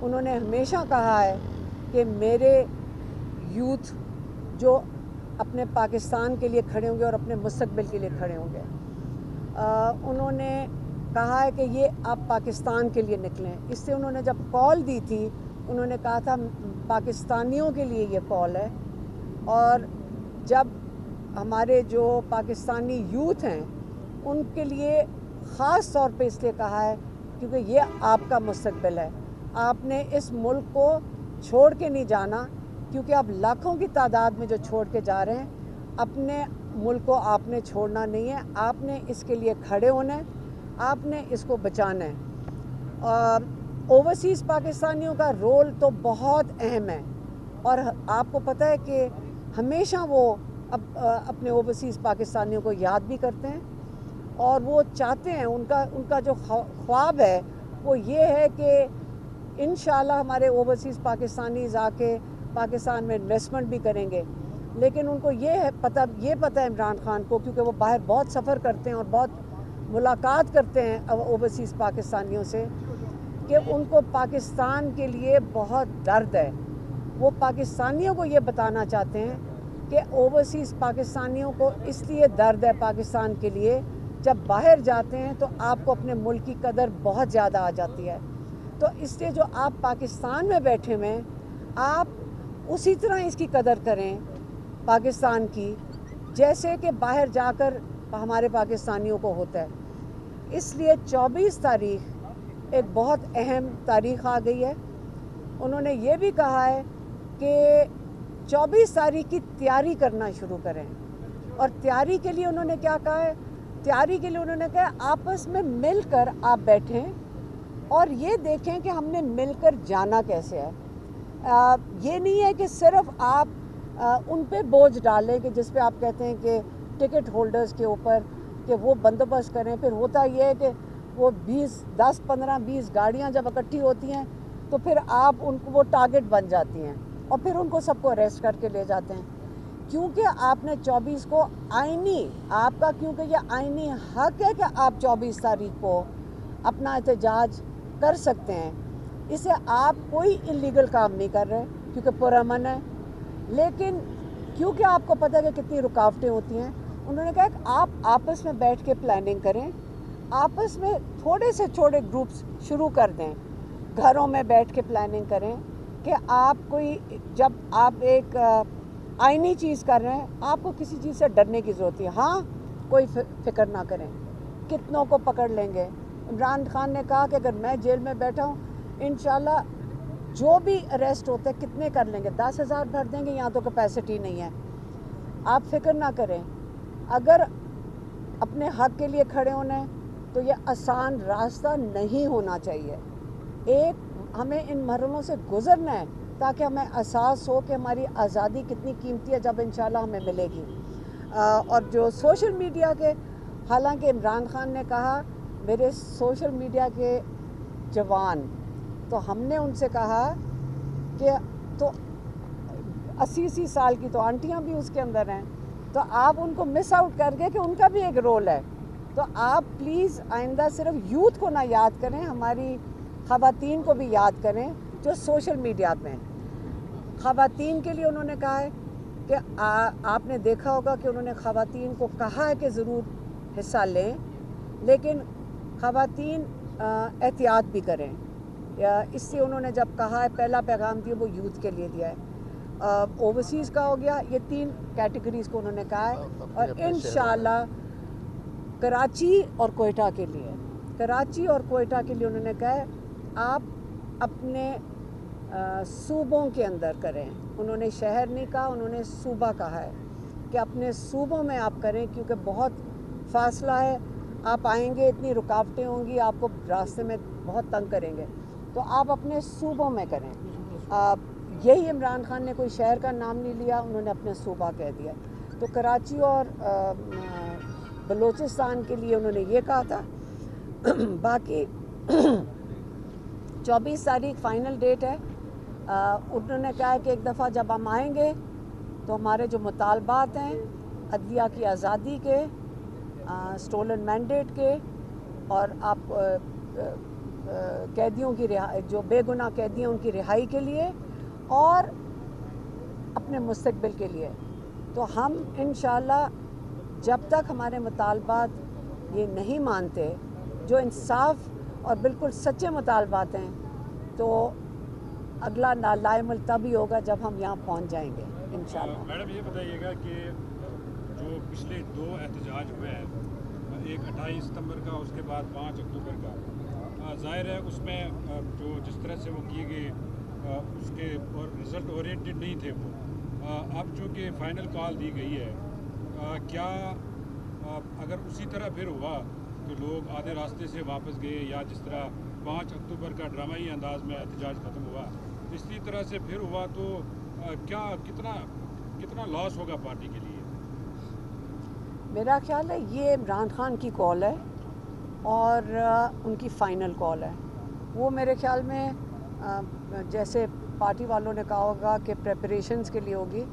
انہوں نے ہمیشہ کہا ہے کہ میرے یوتھ جو اپنے پاکستان کے لیے کھڑے ہوں گے اور اپنے مستقبل کے لیے کھڑے ہوں گے، انہوں نے کہا ہے کہ یہ آپ پاکستان کے لیے نکلیں. اس سے انہوں نے جب کال دی تھی انہوں نے کہا تھا پاکستانیوں کے لیے یہ کال ہے، اور جب ہمارے جو پاکستانی یوتھ ہیں ان کے لیے خاص طور پہ اس لیے کہا ہے کیونکہ یہ آپ کا مستقبل ہے. آپ نے اس ملک کو چھوڑ کے نہیں جانا، کیونکہ آپ لاکھوں کی تعداد میں جو چھوڑ کے جا رہے ہیں، اپنے ملک کو آپ نے چھوڑنا نہیں ہے. آپ نے اس کے لیے کھڑے ہونا ہے، آپ نے اس کو بچانا ہے. اوورسیز پاکستانیوں کا رول تو بہت اہم ہے، اور آپ کو پتہ ہے کہ ہمیشہ وہ اپنے اوورسیز پاکستانیوں کو یاد بھی کرتے ہیں، اور وہ چاہتے ہیں، ان کا جو خواب ہے وہ یہ ہے کہ انشاءاللہ ہمارے اوورسیز پاکستانیز آ کے پاکستان میں انویسٹمنٹ بھی کریں گے. لیکن ان کو یہ پتہ ہے عمران خان کو، کیونکہ وہ باہر بہت سفر کرتے ہیں اور بہت ملاقات کرتے ہیں اوورسیز پاکستانیوں سے، کہ ان کو پاکستان کے لیے بہت درد ہے. وہ پاکستانیوں کو یہ بتانا چاہتے ہیں کہ اوورسیز پاکستانیوں کو اس لیے درد ہے پاکستان کے لیے، جب باہر جاتے ہیں تو آپ کو اپنے ملک کی قدر بہت زیادہ آ جاتی ہے. تو اس لیے جو آپ پاکستان میں بیٹھے ہوئے ہیں، آپ اسی طرح اس کی قدر کریں پاکستان کی، جیسے کہ باہر جا کر ہمارے پاکستانیوں کو ہوتا ہے. اس لیے 24 تاریخ ایک بہت اہم تاریخ آ گئی ہے. انہوں نے یہ بھی کہا ہے کہ 24 تاریخ کی تیاری کرنا شروع کریں، اور تیاری کے لیے انہوں نے کیا کہا ہے؟ تیاری کے لیے انہوں نے کہا آپس میں مل کر آپ بیٹھیں اور یہ دیکھیں کہ ہم نے مل کر جانا کیسے ہے. یہ نہیں ہے کہ صرف آپ ان پہ بوجھ ڈالیں کہ جس پہ آپ کہتے ہیں کہ ٹکٹ ہولڈرز کے اوپر کہ وہ بندوبست کریں. پھر ہوتا یہ ہے کہ وہ 10 15 20 گاڑیاں جب اکٹھی ہوتی ہیں تو پھر آپ ان کو وہ ٹارگٹ بن جاتی ہیں، اور پھر ان کو سب کو اریسٹ کر کے لے جاتے ہیں. کیونکہ آپ نے 24 کو آپ کا کیونکہ یہ آئینی حق ہے کہ آپ 24 تاریخ کو اپنا احتجاج کر سکتے ہیں. اسے آپ کوئی انلیگل کام نہیں کر رہے کیونکہ پرامن ہے. لیکن کیونکہ آپ کو پتہ ہے کہ کتنی رکاوٹیں ہوتی ہیں، انہوں نے کہا کہ آپ آپس میں بیٹھ کے پلاننگ کریں، آپس میں تھوڑے سے چھوٹے گروپس شروع کر دیں، گھروں میں بیٹھ کے پلاننگ کریں کہ آپ جب آپ ایک آئینی چیز کر رہے ہیں، آپ کو کسی چیز سے ڈرنے کی ضرورت ہے. ہاں، کوئی فکر نہ کریں، کتنوں کو پکڑ لیں گے. عمران خان نے کہا کہ اگر میں جیل میں بیٹھا ہوں، انشاءاللہ جو بھی اریسٹ ہوتے ہیں کتنے کر لیں گے، 10,000 بھر دیں گے، یہاں تو کیپیسٹی نہیں ہے. آپ فکر نہ کریں. اگر اپنے حق کے لیے کھڑے ہونا ہے تو یہ آسان راستہ نہیں ہونا چاہیے. ہمیں ان مرحلوں سے گزرنا ہے تاکہ ہمیں احساس ہو کہ ہماری آزادی کتنی قیمتی ہے جب انشاءاللہ ہمیں ملے گی. اور جو سوشل میڈیا کے، حالانکہ عمران خان نے کہا میرے سوشل میڈیا کے جوان، تو ہم نے ان سے کہا کہ تو 80 سال کی تو آنٹیاں بھی اس کے اندر ہیں، تو آپ ان کو مس آؤٹ کر گئے کہ ان کا بھی ایک رول ہے. تو آپ پلیز آئندہ صرف یوتھ کو نہ یاد کریں، ہماری خواتین کو بھی یاد کریں جو سوشل میڈیا پہ ہیں. خواتین کے لیے انہوں نے کہا ہے کہ آپ نے دیکھا ہوگا کہ انہوں نے خواتین کو کہا ہے کہ ضرور حصہ لیں، لیکن خواتین احتیاط بھی کریں. اس سے انہوں نے جب کہا ہے، پہلا پیغام دیا وہ یوتھ کے لیے دیا ہے. اوورسیز کا ہو گیا، یہ 3 کیٹیگریز کو انہوں نے کہا ہے. اور انشاءاللہ کراچی اور کوئٹہ کے لیے انہوں نے کہا ہے آپ اپنے صوبوں کے اندر کریں. انہوں نے شہر نہیں کہا، انہوں نے صوبہ کہا ہے کہ اپنے صوبوں میں آپ کریں، کیونکہ بہت فاصلہ ہے. آپ آئیں گے، اتنی رکاوٹیں ہوں گی، آپ کو راستے میں بہت تنگ کریں گے، تو آپ اپنے صوبوں میں کریں. یہی عمران خان نے کوئی شہر کا نام نہیں لیا، انہوں نے اپنے صوبہ کہہ دیا. تو کراچی اور بلوچستان کے لیے انہوں نے یہ کہا تھا. باقی 24 تاریخ فائنل ڈیٹ ہے. انہوں نے کہا ہے کہ ایک دفعہ جب ہم آئیں گے تو ہمارے جو مطالبات ہیں عدلیہ کی آزادی کے، سٹولن مینڈیٹ کے، اور آپ قیدیوں کی جو بے گناہ قیدی ہیں ان کی رہائی کے لیے اور اپنے مستقبل کے لیے. تو ہم انشاءاللہ جب تک ہمارے مطالبات یہ نہیں مانتے جو انصاف اور بالکل سچے مطالبات ہیں تو اگلا لائحہ تب ہی ہوگا جب ہم یہاں پہنچ جائیں گے انشاءاللہ. میڈم یہ بتائیے گا کہ جو پچھلے 2 احتجاج ہوئے ہیں، ایک 28 ستمبر کا، اس کے بعد 5 اکتوبر کا، ظاہر ہے اس میں جو جس طرح سے وہ کیے گئے اس کے اور رزلٹ اورینٹڈ نہیں تھے وہ. اب چونکہ فائنل کال دی گئی ہے، کیا اگر اسی طرح پھر ہوا کہ لوگ آدھے راستے سے واپس گئے یا جس طرح 5 اکتوبر کا ڈرامائی انداز میں احتجاج ختم ہوا، اسی طرح سے پھر ہوا تو کیا کتنا لاس ہوگا پارٹی کے لیے؟ میرا خیال ہے یہ عمران خان کی کال ہے اور ان کی فائنل کال ہے. وہ میرے خیال میں جیسے پارٹی والوں نے کہا ہوگا کہ پریپریشنز کے لیے ہوگی.